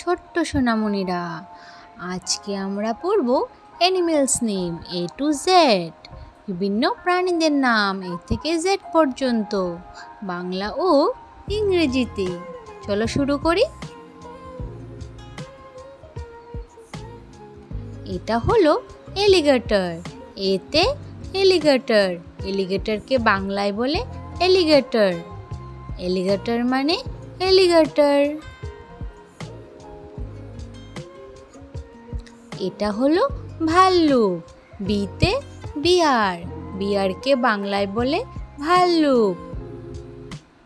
ছোট্ট সোনামণিরা, আজকে আমরা পড়ব animals name A to Z, বিভিন্ন প্রাণীদের নাম A থেকে Z পর্যন্ত, বাংলা ও ইংরেজিতে। চলো শুরু করি। এটা হলো এলিগেটর। এতে এলিগেটর, এলিগেটরকে বাংলায় বলে এলিগেটর। এলিগেটর মানে এলিগেটর। এটা হলো ভাল্লুক। বিতে বিয়ার, বিয়ারকে বাংলায় বলে ভাল্লুক।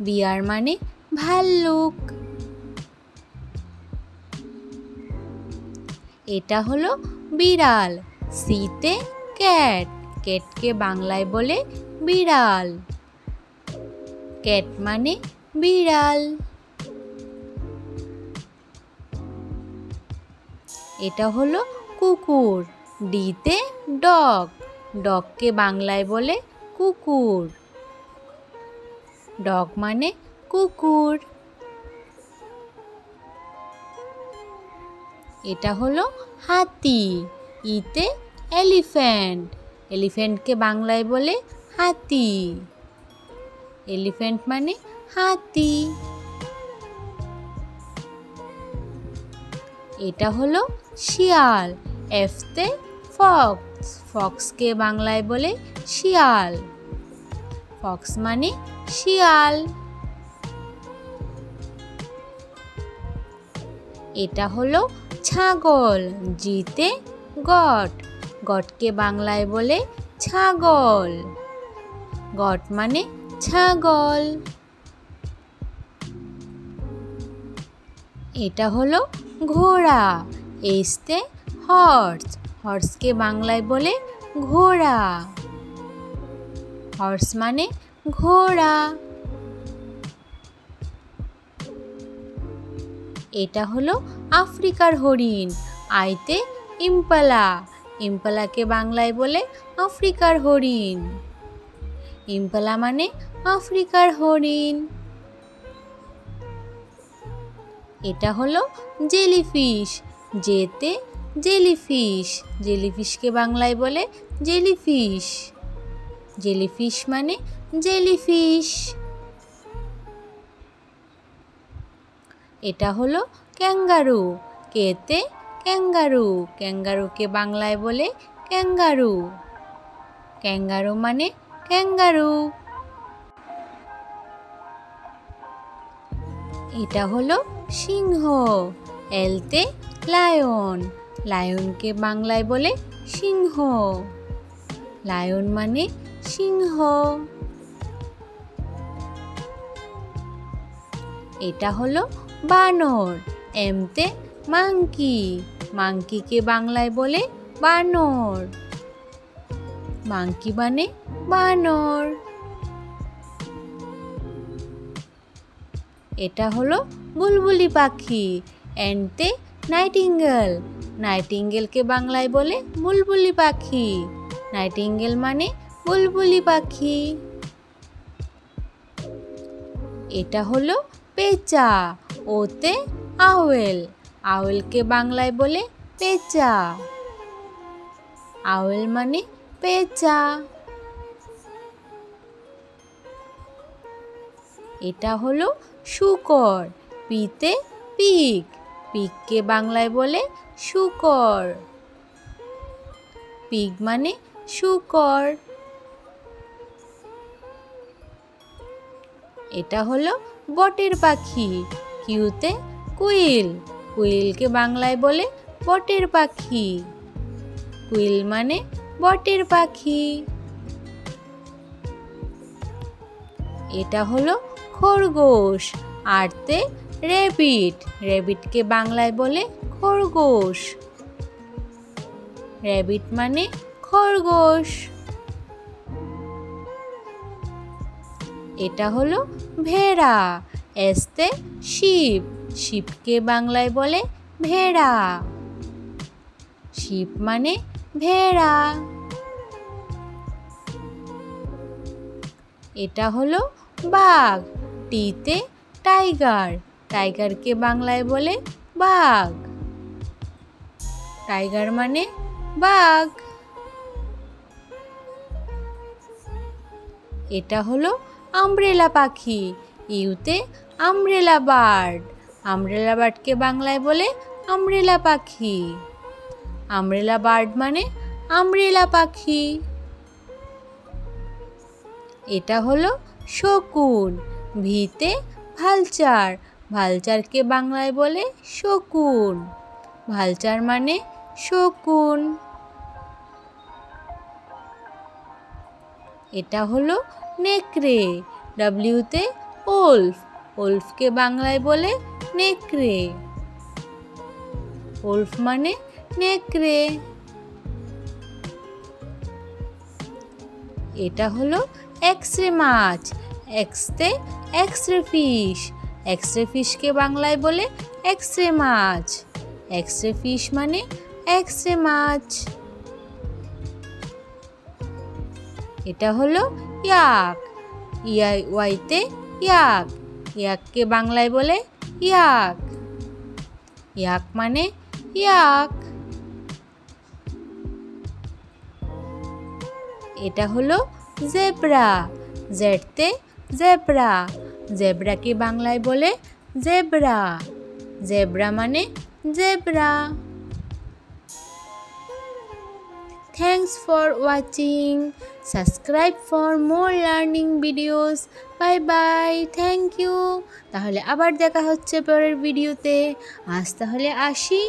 বিয়ার মানে ভাল্লুক। এটা হলো বিড়াল। সিতে ক্যাট, ক্যাটকে বাংলায় বলে বিড়াল। ক্যাট মানে বিড়াল। এটা হলো কুকুর। ডিতে ডগ, ডগকে বাংলায় বলে কুকুর। ডগ মানে কুকুর। এটা হলো হাতি। ইতে এলিফ্যান্ট, এলিফ্যান্টকে বাংলায় বলে হাতি। এলিফ্যান্ট মানে হাতি। এটা হলো শিয়াল। এফতে ফক্স, ফক্সকে বাংলায় বলে শিয়াল। ফক্স মানে শিয়াল। এটা হলো ছাগল। জিতে গট, গটকে বাংলায় বলে ছাগল। গট মানে ছাগল। এটা হলো ঘোড়া। এসতে হর্স, হর্সকে বাংলায় বলে ঘোড়া। হর্স মানে ঘোড়া। এটা হলো আফ্রিকার হরিণ। আইতে ইম্পালা, ইম্পালাকে বাংলায় বলে আফ্রিকার হরিণ। ইম্পালা মানে আফ্রিকার হরিণ। এটা হলো জেলিফিশ। জেতে জেলিফিশ, জেলিফিশকে বাংলায় বলে জেলিফিশ। জেলিফিশ মানে জেলিফিশ। এটা হলো ক্যাঙ্গারু। কেতে ক্যাঙ্গারু, ক্যাঙ্গারুকে বাংলায় বলে ক্যাঙ্গারু। ক্যাঙ্গারু মানে ক্যাঙ্গারু। এটা হলো সিংহ। এলতে লায়ন, লায়নকে বাংলায় বলে সিংহ। লায়ন মানে সিংহ। এটা হলো বানর। এমতে মাংকি, মাংকিকে বাংলায় বলে বানর। মাংকি মানে বানর। এটা হলো বুলবুলি পাখি। এনতে নাইটিঙ্গেল, নাইটিঙ্গেলকে বাংলায় বলে বুলবুলি পাখি। নাইটিঙ্গেল মানে বুলবুলি পাখি। এটা হলো পেঁচা। ওতে আওয়েল, আওয়েলকে বাংলায় বলে পেঁচা। আওয়েল মানে পেঁচা। এটা হলো শূকর। পিতে পিগ, পিগকে বাংলায় বলে শূকর। পিগ মানে শূকর। এটা হলো বটের পাখি। কিউতে কুইল, কুইলকে বাংলায় বলে বটের পাখি। কুইল মানে বটের পাখি। এটা হলো খরগোশ। আরতে রেবিট, রেবিটকে বাংলায় বলে খরগোশ। রেবিট মানে খরগোশ। এটা হলো ভেড়া। এসতে শিপ, শিপকে বাংলায় বলে ভেড়া। শিপ মানে ভেড়া। এটা হলো বাঘ। টিতে টাইগার, টাইগারকে বাংলায় বলে বাঘ। টাইগার মানে বাঘ। এটা হলো আমব্রেলা পাখি, ইউতে আমব্রেলা বার্ড। আমব্রেলা বার্ডকে বাংলায় বলে আমব্রেলা পাখি। আমব্রেলা বার্ড মানে আমব্রেলা পাখি। এটা হলো শকুন, ভিতে ভালচার। ভালচারকে বাংলায় বলে শকুন। ভালচার মানে শকুন। এটা হলো নেকড়ে, ডব্লিউতে ওলফ। ওলফকে বাংলায় বলে নেকড়ে। ওলফ মানে নেকড়ে। এটা হলো এক্সরে মাছ, এক্সতে এক্সরে ফিশ। এক্সরে ফিশকে বাংলায় বলে এক্সরে মাছ। এক্সরে ফিশ মানে এক্সরে মাছ। এটা হলো ইয়াক, ওয়াইতে ইয়াক। ইয়াককে বাংলায় বলে ইয়াক। ইয়াক মানে ইয়াক। এটা হলো জেব্রা, জেডতে জেব্রা। জেব্রাকে বাংলায় বলে জেব্রা। জেব্রা মানে zebra. Thanks for watching. Subscribe for more learning videos. Bye bye. Thank you. তাহলে আবার দেখা হচ্ছে পরের ভিডিওতে। আজ তাহলে আসি।